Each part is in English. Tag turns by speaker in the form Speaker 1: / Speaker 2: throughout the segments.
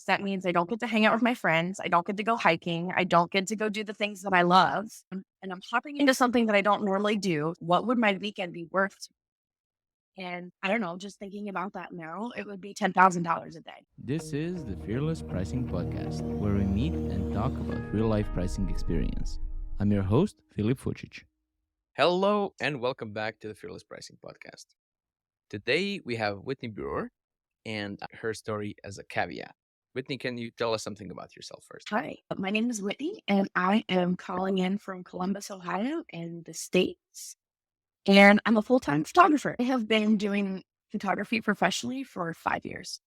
Speaker 1: That means I don't get to hang out with my friends. I don't get to go hiking. I don't get to go do the things that I love. And I'm hopping into something that I don't normally do. What would my weekend be worth? And I don't know, just thinking about that now, it would be $10,000 a day.
Speaker 2: This is the Fearless Pricing Podcast, where we meet and talk about real life pricing experience. I'm your host, Filip Fucic.
Speaker 3: Hello and welcome back to the Fearless Pricing Podcast. Today we have Whitney Brewer and her story as a caveat. Whitney, can you tell us something about yourself first?
Speaker 1: Hi, my name is Whitney, and I am calling in from Columbus, Ohio, in the States. And I'm a full time photographer. I have been doing photography professionally for 5 years.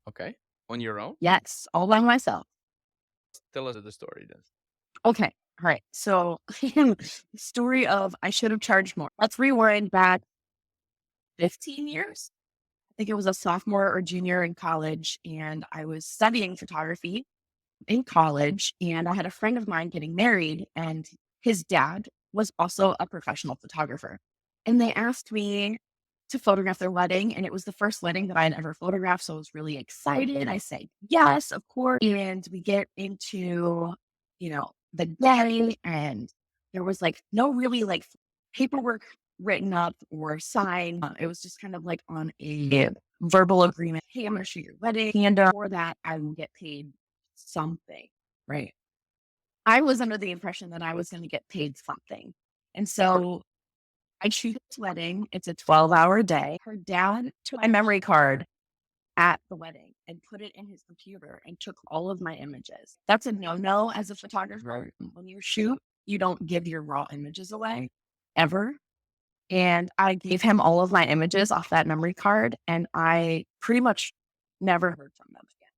Speaker 3: Okay. On your own?
Speaker 1: Yes, all by myself.
Speaker 3: Tell us the story then.
Speaker 1: Okay. All right. So, story of I should have charged more. Let's rewind back 15 years. I think it was a sophomore or junior in college, and I was studying photography in college. And I had a friend of mine getting married, and his dad was also a professional photographer. And they asked me to photograph their wedding. And it was the first wedding that I had ever photographed. So I was really excited. I said, yes, of course. And we get into, the day, and there was like no really like paperwork written up or signed. It was just kind of like on a verbal agreement. Hey, I'm going to shoot your wedding. And for that, I will get paid something. Right. I was under the impression that I was going to get paid something. And so I shoot this wedding. It's a 12-hour day. Her dad took my memory card at the wedding and put it in his computer and took all of my images. That's a no-no as a photographer. When you shoot, you don't give your raw images away ever. And I gave him all of my images off that memory card, and I pretty much never heard from them again.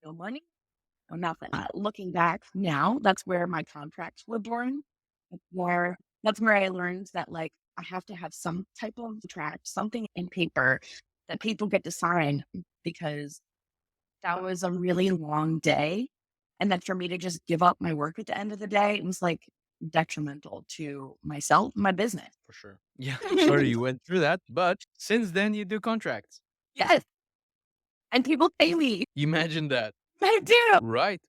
Speaker 1: No money, no nothing. Looking back now, that's where my contracts were born. That's where I learned that like I have to have some type of contract, something in paper that people get to sign, because that was a really long day. And then for me to just give up my work at the end of the day, it was like detrimental to myself, my business.
Speaker 3: For sure. Yeah. Sorry you went through that, but since then you do contracts.
Speaker 1: Yes. And people pay me.
Speaker 3: Imagine that.
Speaker 1: I do.
Speaker 3: Right.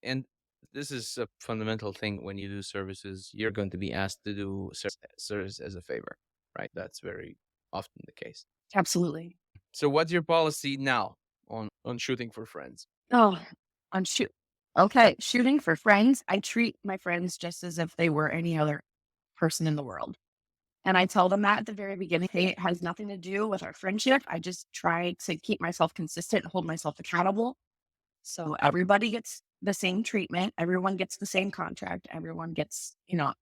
Speaker 3: And this is a fundamental thing when you do services. You're going to be asked to do service as a favor, right? That's very often the case.
Speaker 1: Absolutely.
Speaker 3: So what's your policy now on shooting for friends?
Speaker 1: Oh, on shoot. Okay. Shooting for friends. I treat my friends just as if they were any other person in the world. And I tell them that at the very beginning. Hey, it has nothing to do with our friendship. I just try to keep myself consistent and hold myself accountable. So everybody gets the same treatment. Everyone gets the same contract. Everyone gets,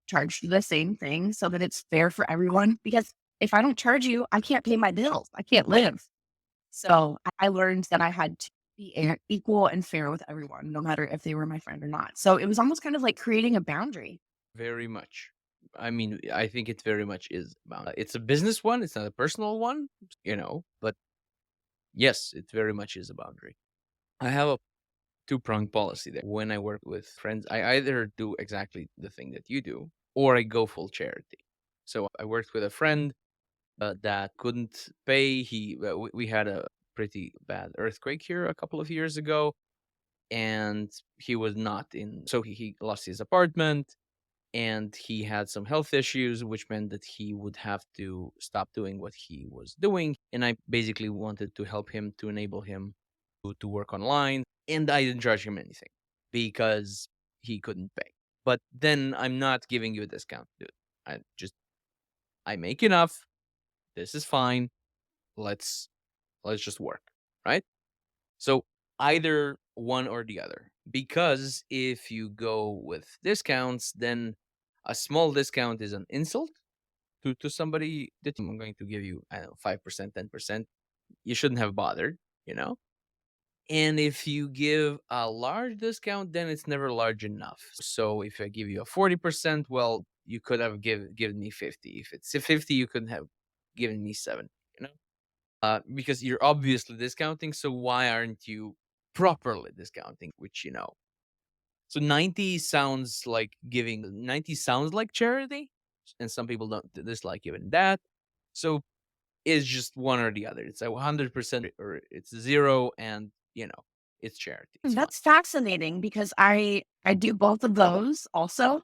Speaker 1: charged the same thing so that it's fair for everyone. Because if I don't charge you, I can't pay my bills. I can't live. So I learned that I had to be equal and fair with everyone, no matter if they were my friend or not. So it was almost kind of like creating a boundary.
Speaker 3: Very much. I mean, I think it very much is about it's a business one, it's not a personal one, but yes, it very much is a boundary. I have a two-pronged policy there. When I work with friends, I either do exactly the thing that you do or I go full charity. So I worked with a friend that couldn't pay. We had a pretty bad earthquake here a couple of years ago, and he was not in. So he lost his apartment, and he had some health issues, which meant that he would have to stop doing what he was doing. And I basically wanted to help him to enable him to work online, and I didn't charge him anything because he couldn't pay. But then I'm not giving you a discount, dude. I make enough. This is fine. Let's just work, right? So either one or the other. Because if you go with discounts, then a small discount is an insult to somebody that I'm going to give you, I don't know, 5%, 10%. You shouldn't have bothered, you know? And if you give a large discount, then it's never large enough. So if I give you a 40%, well, you could have given me 50. If it's a 50, you could have given me 7, you know? Because you're obviously discounting. So why aren't you properly discounting? Which, so 90 sounds like charity. And some people don't dislike even that. So it's just one or the other. It's a 100% or it's zero. And, it's charity. It's fine.
Speaker 1: That's fascinating because I do both of those also,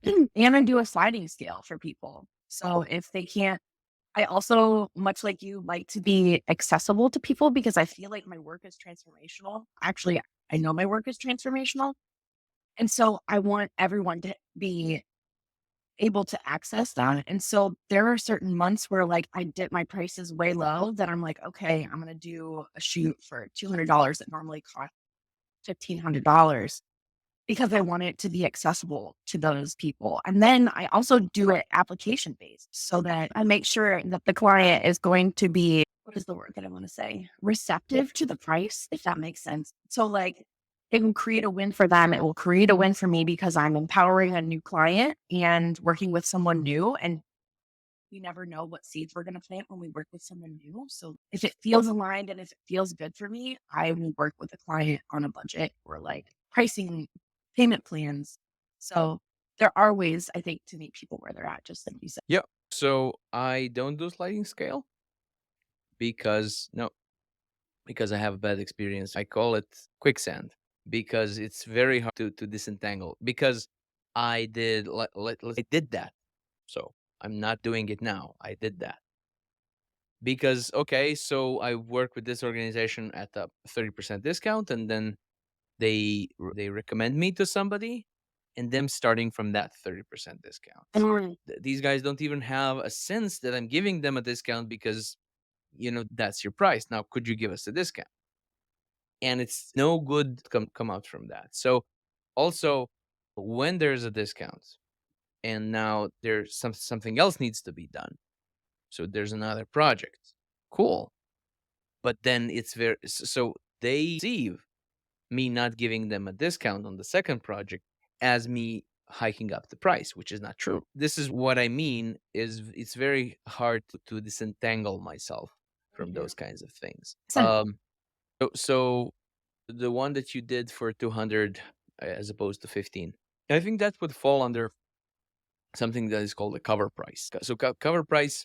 Speaker 1: and I do a sliding scale for people. So if they can't, I also, much like you, like to be accessible to people because I feel like my work is transformational. Actually, I know my work is transformational. And so I want everyone to be able to access that. And so there are certain months where like I dip my prices way low that I'm like, okay, I'm gonna do a shoot for $200 that normally costs $1,500 because I want it to be accessible to those people. And then I also do it application based so that I make sure that the client is going to be, what is the word that I want to say? Receptive to the price, if that makes sense. So, like, it will create a win for them. It will create a win for me because I'm empowering a new client and working with someone new. And we never know what seeds we're going to plant when we work with someone new. So if it feels aligned and if it feels good for me, I will work with a client on a budget or like pricing payment plans. So there are ways I think to meet people where they're at, just like you said.
Speaker 3: Yeah. So I don't do sliding scale because no, because I have a bad experience. I call it quicksand because it's very hard to disentangle. Because I did that, so I'm not doing it now. I did that because okay, so I work with this organization at a 30% discount, and then they recommend me to somebody, and them starting from that 30% discount.
Speaker 1: And
Speaker 3: These guys don't even have a sense that I'm giving them a discount because that's your price. Now, could you give us a discount? And it's no good come out from that. So also when there's a discount and now there's something else needs to be done. So there's another project. Cool. But then it's so they perceive me not giving them a discount on the second project as me hiking up the price, which is not true. This is what I mean is it's very hard to disentangle myself from
Speaker 1: Mhm.
Speaker 3: those kinds of things.
Speaker 1: So
Speaker 3: So the one that you did for 200 as opposed to 15, I think that would fall under something that is called a cover price. So cover price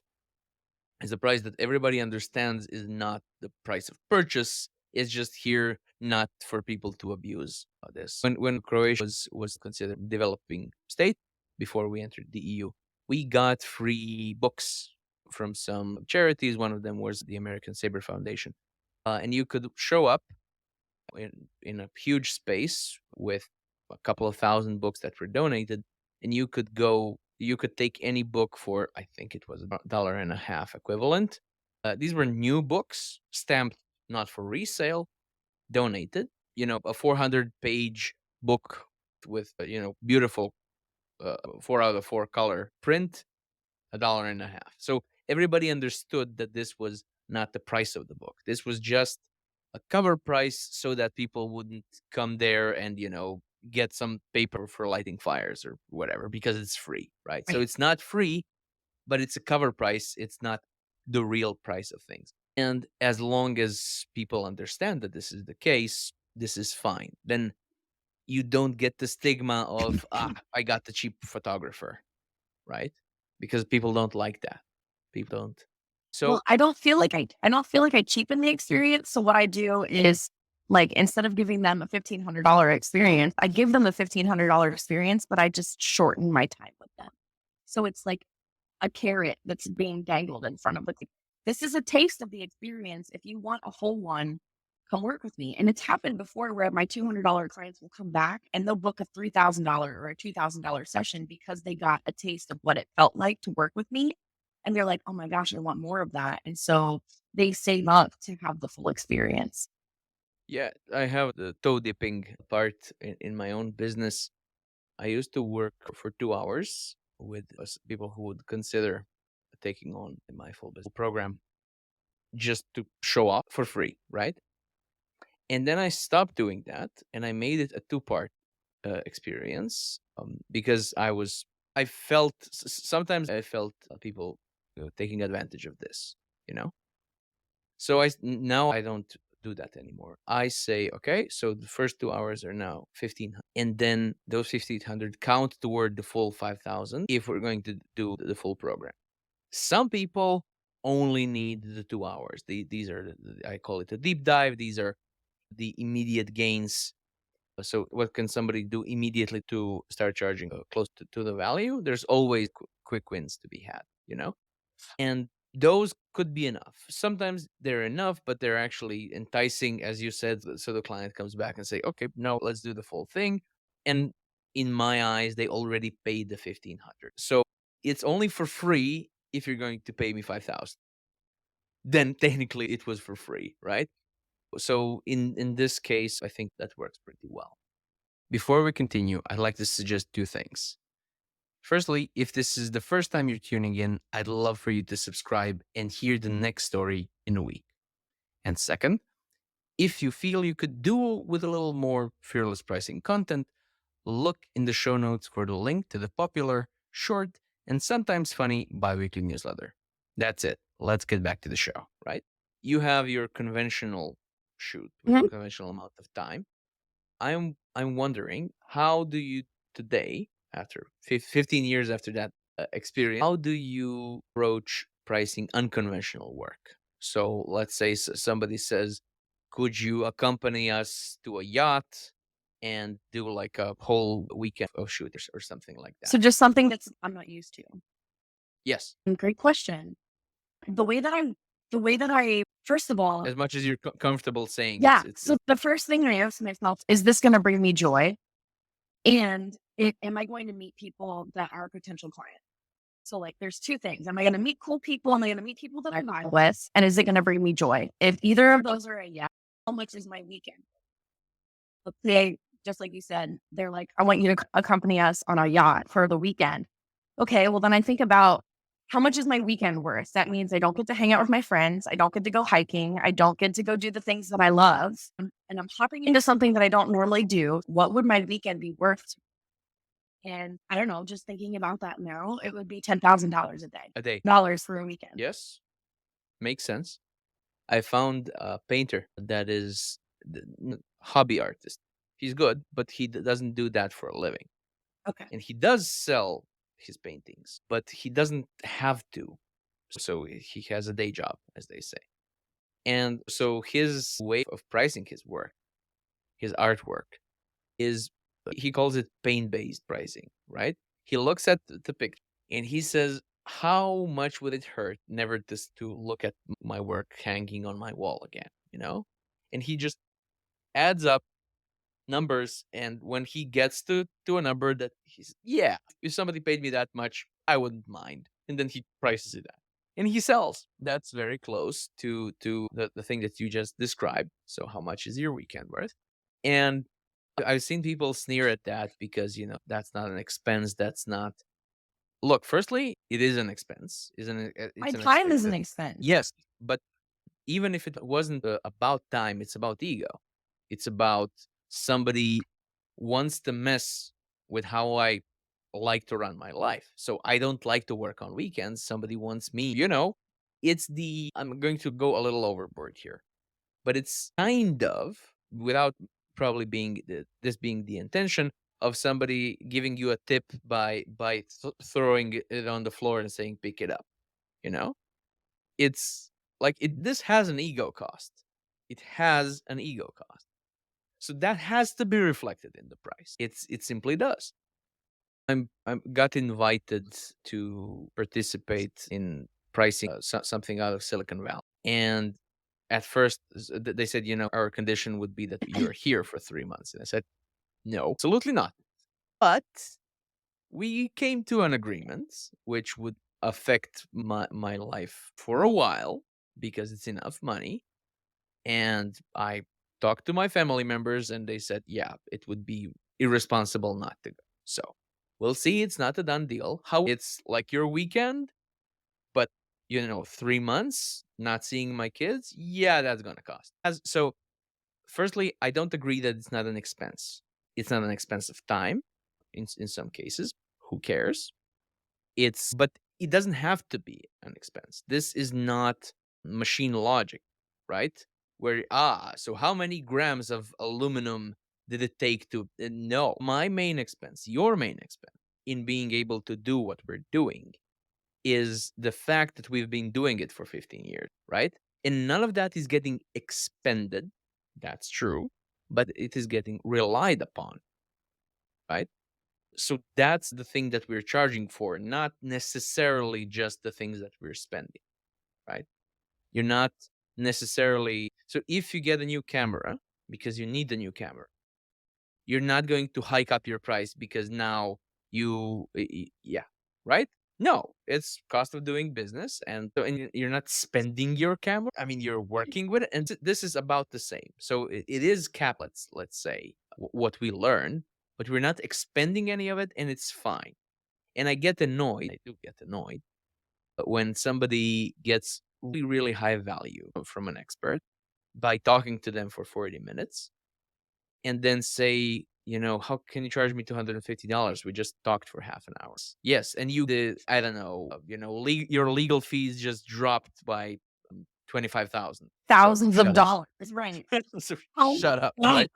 Speaker 3: is a price that everybody understands is not the price of purchase. It's just here not for people to abuse this. When Croatia was considered developing state before we entered the EU, we got free books from some charities. One of them was the American Saber Foundation, and you could show up in a huge space with a couple of thousand books that were donated, and you could take any book for I think it was $1.50 equivalent. These were new books stamped not for resale, donated. A 400-page book with beautiful 4 out of 4 color print, $1.50. So everybody understood that this was not the price of the book. This was just a cover price so that people wouldn't come there and, get some paper for lighting fires or whatever because it's free, right? So
Speaker 1: right.
Speaker 3: it's not free, but it's a cover price. It's not the real price of things. And as long as people understand that this is the case, this is fine. Then you don't get the stigma of, I got the cheap photographer, right? Because people don't like that. People don't.
Speaker 1: Well,
Speaker 3: So
Speaker 1: I don't feel like I cheapen the experience. So what I do is like instead of giving them a $1,500 experience, I give them a $1,500 experience, but I just shorten my time with them. So it's like a carrot that's being dangled in front of the this is a taste of the experience. If you want a whole one, come work with me. And it's happened before where my $200 clients will come back and they'll book a $3,000 or a $2,000 session because they got a taste of what it felt like to work with me. And they're like, oh my gosh, I want more of that. And so they save up to have the full experience.
Speaker 3: yeah, I have the toe dipping part in my own business. I used to work for 2 hours with people who would consider taking on my full business program just to show up for free, right? And then I stopped doing that and I made it a two-part experience because I felt sometimes I felt people taking advantage of this, you know. So now I don't do that anymore. I say, okay, so the first 2 hours are now 1,500, and then those 1,500 count toward the full 5,000 if we're going to do the full program. Some people only need the 2 hours. These are I call it a deep dive. These are the immediate gains. So what can somebody do immediately to start charging close to the value? There's always quick wins to be had, and those could be enough. Sometimes they're enough, but they're actually enticing, as you said, so the client comes back and say, okay, no, let's do the full thing. And in my eyes, they already paid the 1,500. So it's only for free if you're going to pay me 5,000. Then technically it was for free, right? So in this case, I think that works pretty well. Before we continue, I'd like to suggest two things. Firstly, if this is the first time you're tuning in, I'd love for you to subscribe and hear the next story in a week. And second, if you feel you could do with a little more fearless pricing content, look in the show notes for the link to the popular, short, and sometimes funny biweekly newsletter. That's it. Let's get back to the show, right? You have your conventional shoot with a
Speaker 1: Mhm.
Speaker 3: conventional amount of time. I'm wondering, how do you today, after 15 years after that experience, how do you approach pricing unconventional work? So let's say somebody says, could you accompany us to a yacht and do like a whole weekend of shooters or something like that?
Speaker 1: So just something that's I'm not used to.
Speaker 3: Yes,
Speaker 1: Great question. The way that I first of all,
Speaker 3: as much as you're comfortable saying
Speaker 1: yeah.
Speaker 3: it's
Speaker 1: So the first thing I ask myself is this going to bring me joy, and am I going to meet people that are potential clients? So like, there's two things: am I going to meet cool people? Am I going to meet people that I vibe with? And is it going to bring me joy? If either of those are a yes, how much is my weekend? Let's say, just like you said, they're like, I want you to accompany us on a yacht for the weekend. Okay, well, then I think about how much is my weekend worth? That means I don't get to hang out with my friends. I don't get to go hiking. I don't get to go do the things that I love. And I'm hopping into something that I don't normally do. What would my weekend be worth? And I don't know, just thinking about that now, it would be $10,000 a day,
Speaker 3: a day.
Speaker 1: dollars for a weekend.
Speaker 3: Yes, makes sense. I found a painter that is hobby artist. He's good, but he doesn't do that for a living.
Speaker 1: Okay.
Speaker 3: And he does sell his paintings, but he doesn't have to. So he has a day job, as they say. And so his way of pricing his work, his artwork, is he calls it paint based pricing, right? He looks at the picture and he says, how much would it hurt never just to look at my work hanging on my wall again, And he just adds up numbers, and when he gets to a number that he's, yeah, if somebody paid me that much, I wouldn't mind, and then he prices it out and he sells. That's very close to the thing that you just described. So how much is your weekend worth? And I've seen people sneer at that because that's not an expense. That's not. Look, firstly, it is an expense, isn't it?
Speaker 1: My
Speaker 3: It's an
Speaker 1: time is
Speaker 3: expense.
Speaker 1: an expense.
Speaker 3: Yes, but even if it wasn't about time, it's about ego. It's about somebody wants to mess with how I like to run my life. So I don't like to work on weekends. Somebody wants me, I'm going to go a little overboard here, but it's kind of, without probably being this being the intention of somebody giving you a tip by throwing it on the floor and saying pick it up, you know it's like this has an ego cost. It has an ego cost. So that has to be reflected in the price. It simply does. I got invited to participate in pricing something out of Silicon Valley. And at first they said, our condition would be that you're here for 3 months. And I said, no, absolutely not. But we came to an agreement which would affect my life for a while because it's enough money. And I talked to my family members and they said, yeah, it would be irresponsible not to go. So we'll see. It's not a done deal. How it's like your weekend, but 3 months not seeing my kids. Yeah, that's going to cost. So firstly, I don't agree that it's not an expense. It's not an expense of time in some cases. Who cares? But it doesn't have to be an expense. This is not machine logic, right? Where, so how many grams of aluminum did it take to, no, my main expense, your main expense in being able to do what we're doing is the fact that we've been doing it for 15 years, right? And none of that is getting expended That's true, but it is getting relied upon, right? So that's the thing that we're charging for, not necessarily just the things that we're spending, right? You're not necessarily. So if you get a new camera because you need a new camera, you're not going to hike up your price because now yeah, right? No, it's cost of doing business, and so and you're not spending your camera. I mean, you're working with it, and this is about the same. So it is cap. Let's say what we learn, but we're not expending any of it, and it's fine. And I get annoyed. I do get annoyed when somebody gets really, really high value from an expert by talking to them for 40 minutes and then say, how can you charge me $250? We just talked for half an hour. Yes, and you did, I don't know, your legal fees just dropped by 25,000. So
Speaker 1: Thousands of
Speaker 3: shut up.
Speaker 1: dollars. Right.
Speaker 3: So
Speaker 1: Oh
Speaker 3: shut up,
Speaker 1: my
Speaker 3: right?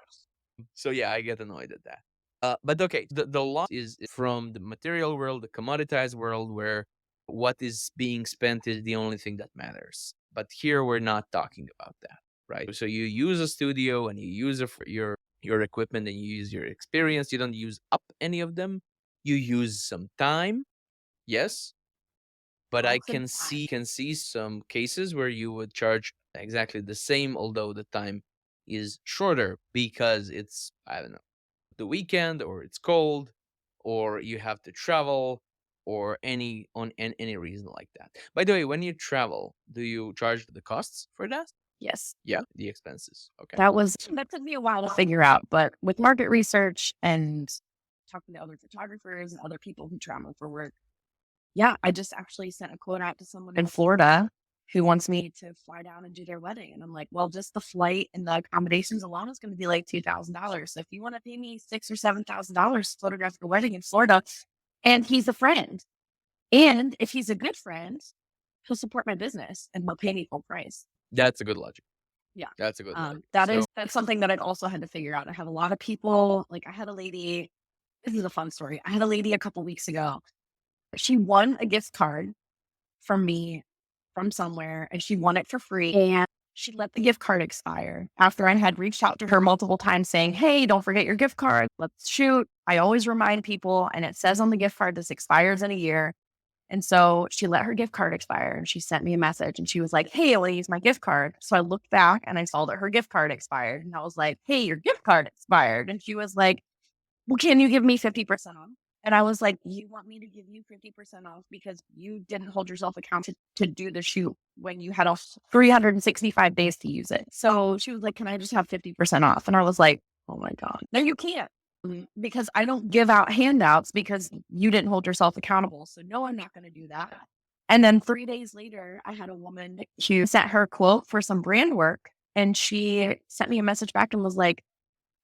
Speaker 3: So yeah, I get annoyed at that. But okay, the loss is from the material world, the commoditized world, where what is being spent is the only thing that matters. But here we're not talking about that, right? So you use a studio and you use it for your equipment and you use your experience. You don't use up any of them. You use some time, yes, but I
Speaker 1: awesome
Speaker 3: can
Speaker 1: time.
Speaker 3: see some cases where you would charge exactly the same, although the time is shorter because it's, I don't know, the weekend or it's cold or you have to travel or any reason like that. By the way, when you travel, do you charge the costs for that?
Speaker 1: Yes.
Speaker 3: Yeah, the expenses. Okay.
Speaker 1: That took me a while to figure out, but with market research and talking to other photographers and other people who travel for work, yeah, I just actually sent a quote out to someone in Florida who wants me to fly down and do their wedding. And I'm like, well, just the flight and the accommodations alone is going to be like $2,000. So if you want to pay me $6,000 or $7,000 to photograph your wedding in Florida, and he's a friend, and if he's a good friend, he'll support my business and he'll pay me full price.
Speaker 3: That's a good logic.
Speaker 1: Yeah.
Speaker 3: That's a good logic.
Speaker 1: That's something that I've also had to figure out. I have a lot of people, like I had a lady, this is a fun story. I had a lady a couple weeks ago. She won a gift card from me from somewhere and she won it for free. And she let the gift card expire after I had reached out to her multiple times saying, hey, don't forget your gift card. Let's shoot. I always remind people, and it says on the gift card this expires in a year. And so she let her gift card expire and she sent me a message and she was like, hey, I want to use my gift card. So I looked back and I saw that her gift card expired. And I was like, hey, your gift card expired. And she was like, well, can you give me 50% off? And I was like, you want me to give you 50% off because you didn't hold yourself accountable to do the shoot when you had 365 days to use it. So she was like, can I just have 50% off? And I was like, oh my God, no, you can't. Because I don't give out handouts because you didn't hold yourself accountable. So no, I'm not going to do that. And then 3 days later, I had a woman who sent her quote for some brand work. And she sent me a message back and was like,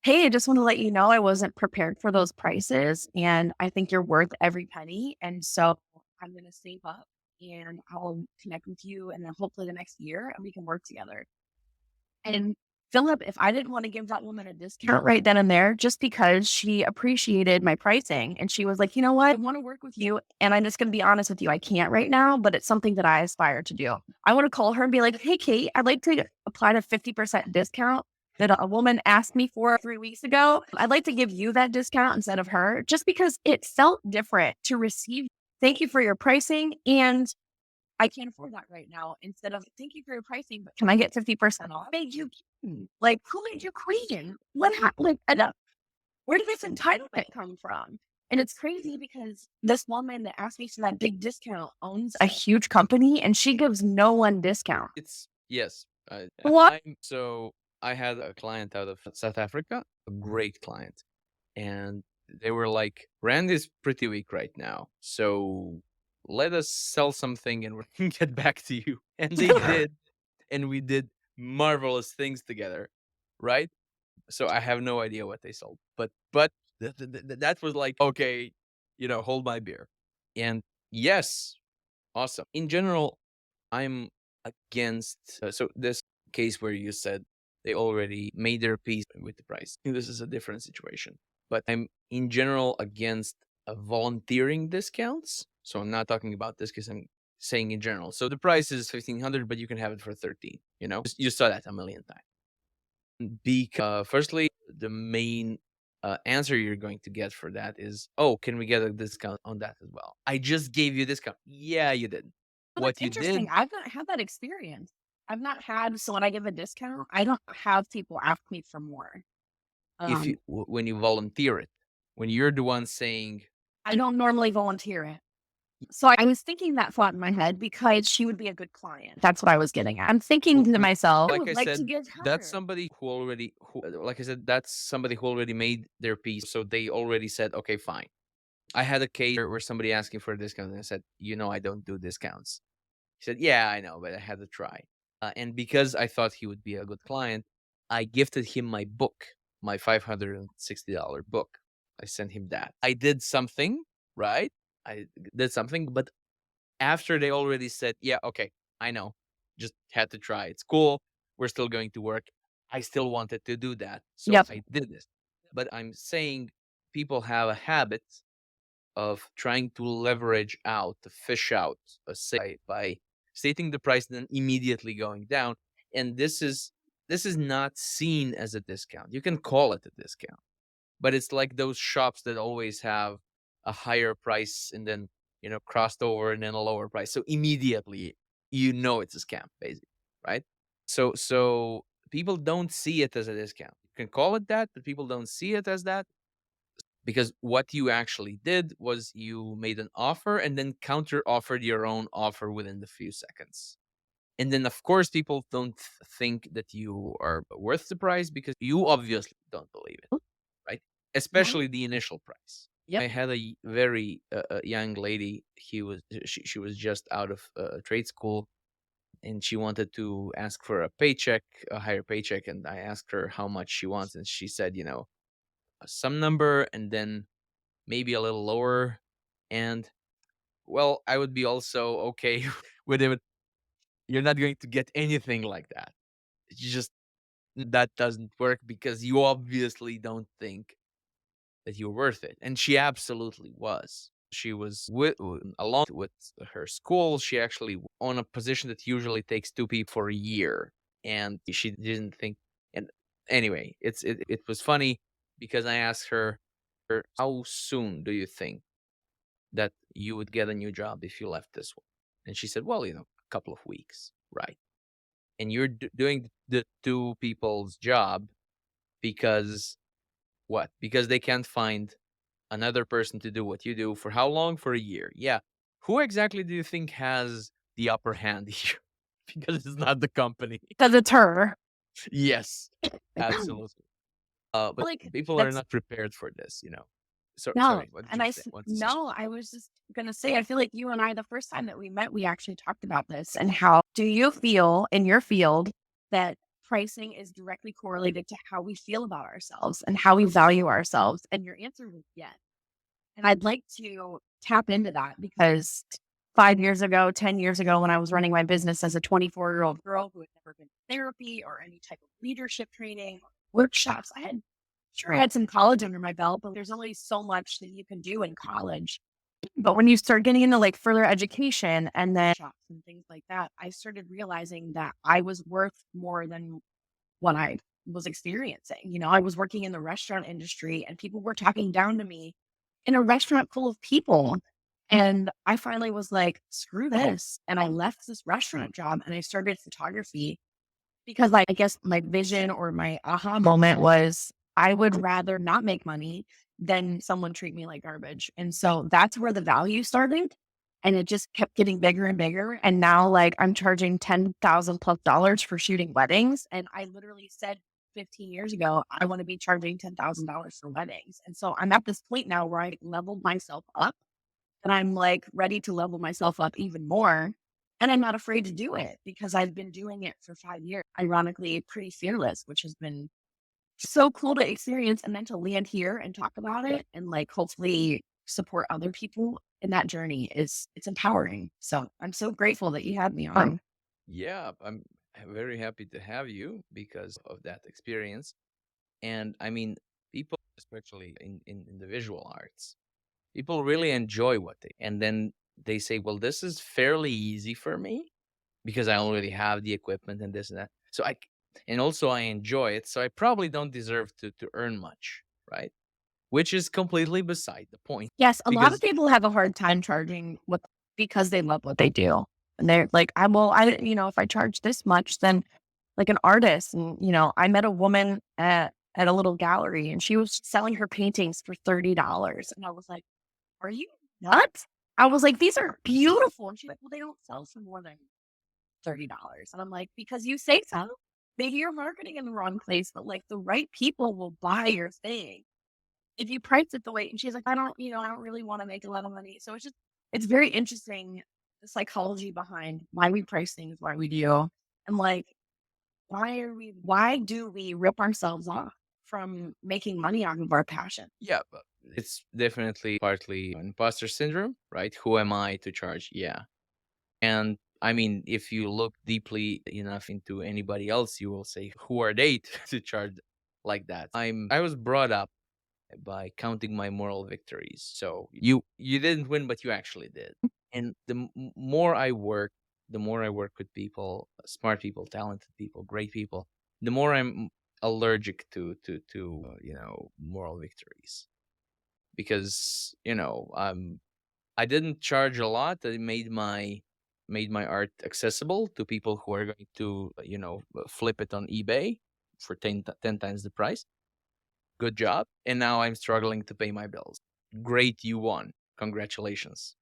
Speaker 1: hey, I just want to let you know I wasn't prepared for those prices. And I think you're worth every penny. And so I'm going to save up and I'll connect with you. And then hopefully the next year and we can work together. And Philip, if I didn't want to give that woman a discount right then and there, just because she appreciated my pricing and she was like, you know what, I want to work with you. And I'm just going to be honest with you, I can't right now, but it's something that I aspire to do. I want to call her and be like, hey, Kate, I'd like to apply to 50% discount that a woman asked me for 3 weeks ago. I'd like to give you that discount instead of her, just because it felt different to receive. Thank you for your pricing. And I can't afford that right now. Instead of thank you for your pricing, but can I get 50% off? Made you queen. Like who made you queen? What happened? Like, where did this entitlement come from? And it's crazy because this woman that asked me for that big discount owns a huge company and she gives no one discount.
Speaker 3: It's yes.
Speaker 1: What?
Speaker 3: So I had a client out of South Africa, a great client, and they were like, "Rand is pretty weak right now, so let us sell something and we can get back to you." And they did, and we did marvelous things together, right? So I have no idea what they sold, but that was like, okay, hold my beer, and yes, awesome. In general, I'm against. So this case where you said they already made their peace with the price. This is a different situation. But I'm in general against volunteering discounts. So I'm not talking about this because I'm saying in general. So the price is 1,500, but you can have it for 13. You saw that a million times. Because firstly, the main answer you're going to get for that is, "Oh, can we get a discount on that as well?" I just gave you a discount. Yeah, you didn't.
Speaker 1: Well, that's
Speaker 3: What you
Speaker 1: interesting.
Speaker 3: did,
Speaker 1: I've not had that experience. I've not had so when I give a discount, I don't have people ask me for more.
Speaker 3: if you
Speaker 1: Um,
Speaker 3: when you volunteer it, when you're the one saying,
Speaker 1: I don't normally volunteer it. So I was thinking that thought in my head because she would be a good client. That's what I was getting at. I'm thinking to myself, I
Speaker 3: like
Speaker 1: would
Speaker 3: I
Speaker 1: like to
Speaker 3: said,
Speaker 1: get
Speaker 3: that's
Speaker 1: her.
Speaker 3: somebody who already, like I said, that's somebody who already made their piece. So they already said, okay, fine. I had a case where somebody asking for a discount, and I said, I don't do discounts. He said, yeah, I know, but I had to try. And because I thought he would be a good client, I gifted him my book, my $560 book. I sent him that. I did something, right? I did something, but after they already said, yeah, okay, I know, just had to try. It's cool. We're still going to work. I still wanted to do that. So
Speaker 1: Yep.
Speaker 3: I did this. But I'm saying people have a habit of trying to leverage out, to fish out a sale by stating the price and then immediately going down. And this is not seen as a discount. You can call it a discount, but it's like those shops that always have a higher price and then crossed over and then a lower price. So immediately it's a scam, basically, right? So people don't see it as a discount. You can call it that, but people don't see it as that because what you actually did was you made an offer and then counter offered your own offer within the few seconds. And then, of course, people don't think that you are worth the price because you obviously don't believe it, right?
Speaker 1: Right.
Speaker 3: Especially the initial price.
Speaker 1: Yep.
Speaker 3: I had a very young lady. She was just out of trade school, and she wanted to ask for a paycheck, a higher paycheck. And I asked her how much she wants, and she said, some number, and then maybe a little lower. And well, I would be also okay with it. You're not going to get anything like that. It's just that doesn't work because you obviously don't think that you're worth it. And she absolutely was. She was along with her school. She actually on a position that usually takes two people for a year, and she didn't think. And anyway, it was funny because I asked her, "How soon do you think that you would get a new job if you left this one?" And she said, "Well, a couple of weeks, right?" And you're doing the two people's job because what? Because they can't find another person to do what you do for how long? For a year. Yeah. Who exactly do you think has the upper hand here? Because it's not the company.
Speaker 1: Because it's her.
Speaker 3: Yes, absolutely. But
Speaker 1: Like
Speaker 3: people are
Speaker 1: that's
Speaker 3: not prepared for this. So
Speaker 1: no.
Speaker 3: sorry, what did
Speaker 1: And
Speaker 3: you say? Want to say?
Speaker 1: no, I was just gonna say, I feel like you and I, the first time that we met, we actually talked about this and how do you feel in your field that pricing is directly correlated to how we feel about ourselves and how we value ourselves? And your answer was yes. And I'd like to tap into that because 5 years ago, 10 years ago, when I was running my business as a 24-year-old girl who had never been to therapy or any type of leadership training or workshops, I had some college under my belt, but there's only so much that you can do in college. But when you start getting into like further education and then shops and things like that, I started realizing that I was worth more than what I was experiencing. I was working in the restaurant industry and people were talking down to me in a restaurant full of people. And I finally was like, screw this. And I left this restaurant job and I started photography because I guess my vision or my aha moment was I would rather not make money than someone treat me like garbage. And so that's where the value started. And it just kept getting bigger and bigger. And now, like, I'm charging 10,000 plus dollars for shooting weddings. And I literally said 15 years ago, I want to be charging $10,000 for weddings. And so I'm at this point now where I leveled myself up and I'm like ready to level myself up even more. And I'm not afraid to do it because I've been doing it for 5 years. Ironically, pretty fearless, which has been so cool to experience and then to land here and talk about it and like hopefully support other people in that journey it's empowering. So I'm so grateful that you had me on.
Speaker 3: Yeah, I'm very happy to have you because of that experience. And I mean, people, especially in the visual arts, people really enjoy what and then they say, well, this is fairly easy for me because I already have the equipment and this and that. So and also I enjoy it, so I probably don't deserve to earn much, right? Which is completely beside the point.
Speaker 1: Yes, a lot of
Speaker 3: Because
Speaker 1: people have a hard time charging what because they love what they do. And they're like, I will, I, if I charge this much, then like an artist. And, I met a woman at a little gallery and she was selling her paintings for $30. And I was like, are you nuts? I was like, these are beautiful. And she's like, well, they don't sell for more than $30. And I'm like, because you say so. Maybe you're marketing in the wrong place, but like the right people will buy your thing if you price it the way. And she's like, I don't really want to make a lot of money. So it's very interesting the psychology behind why we price things, why we do. And like, why do we rip ourselves off from making money out of our passion?
Speaker 3: yeah, but it's definitely partly imposter syndrome, right? Who am I to charge? Yeah. And I mean, if you look deeply enough into anybody else, you will say, who are they to charge like that? I was brought up by counting my moral victories. So you didn't win, but you actually did. And more I work, the more I work with people, smart people, talented people, great people, the more I'm allergic to moral victories, because I didn't charge a lot. I made my art accessible to people who are going to flip it on eBay for 10 times the price. Good job. And now I'm struggling to pay my bills. Great, you won. Congratulations.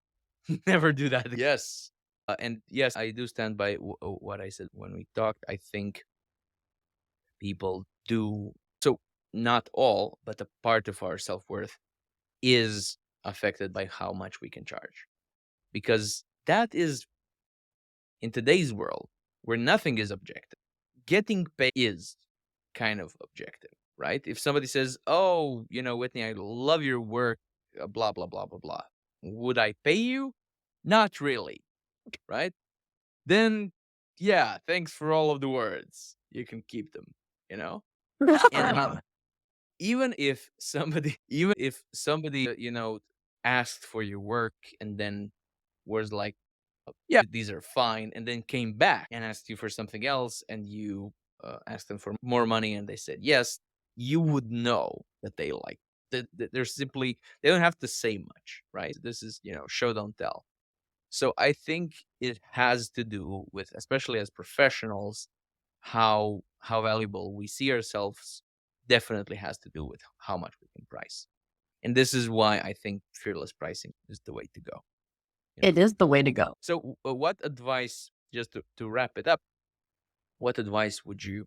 Speaker 3: Never do that. Yes. And yes, I do stand by what I said when we talked. I think people do. So, not all, but a part of our self worth is affected by how much we can charge. Because that is, in today's world, where nothing is objective, getting paid is kind of objective, right? If somebody says, "Oh, Whitney, I love your work, blah blah blah blah blah," would I pay you? Not really, right? Then, yeah, thanks for all of the words. You can keep them, you know. And even if somebody asked for your work and then was like, yeah, these are fine, and then came back and asked you for something else, and you asked them for more money, and they said yes, you would know that they like that. They don't have to say much, right? This is show don't tell. So I think it has to do with, especially as professionals, how valuable we see ourselves. Definitely has to do with how much we can price, and this is why I think fearless pricing is the way to go.
Speaker 1: It is the way to go.
Speaker 3: So, what advice, just to wrap it up, what advice would you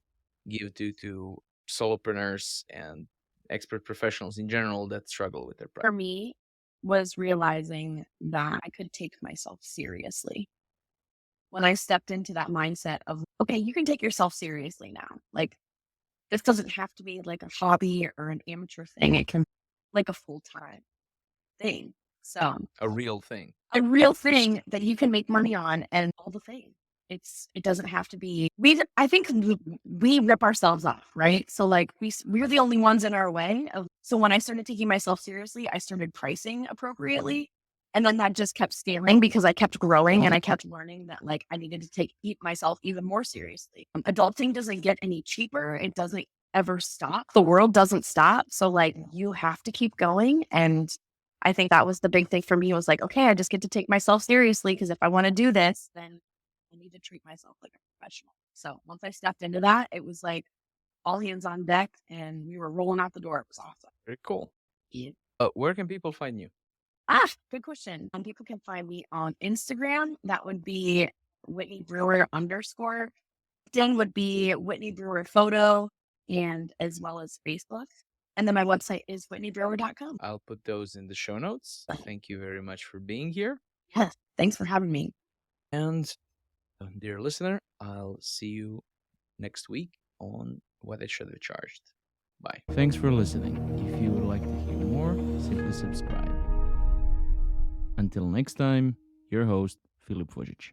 Speaker 3: give to solopreneurs and expert professionals in general that struggle with their
Speaker 1: For
Speaker 3: practice?
Speaker 1: me, was realizing that I could take myself seriously. When I stepped into that mindset of, okay, you can take yourself seriously now. Like, this doesn't have to be like a hobby or an amateur thing. It can be like a full time thing. So,
Speaker 3: A real thing.
Speaker 1: a real thing that you can make money on and all the things. It doesn't have to be, I think we rip ourselves off, right? So like we're the only ones in our way so when I started taking myself seriously, I started pricing appropriately. And then that just kept scaling because I kept growing and I kept learning that like I needed to keep myself even more seriously. Adulting doesn't get any cheaper. It doesn't ever stop. The world doesn't stop. So like you have to keep going. And I think that was the big thing for me was like, okay, I just get to take myself seriously because if I want to do this, then I need to treat myself like a professional. So once I stepped into that, it was like all hands on deck and we were rolling out the door. It was awesome.
Speaker 3: Very cool.
Speaker 1: Yeah.
Speaker 3: Where can people find you?
Speaker 1: Good question. People can find me on Instagram. That would be Whitney Brewer _. LinkedIn would be Whitney Brewer photo and as well as Facebook. And then my website is whitneybrewer.com.
Speaker 3: I'll put those in the show notes. Thank you very much for being here.
Speaker 1: Yes. Thanks for having me.
Speaker 3: And dear listener, I'll see you next week on What I Should Have Charged. Bye.
Speaker 2: Thanks for listening. If you would like to hear more, simply subscribe. Until next time, your host, Filip Vojic.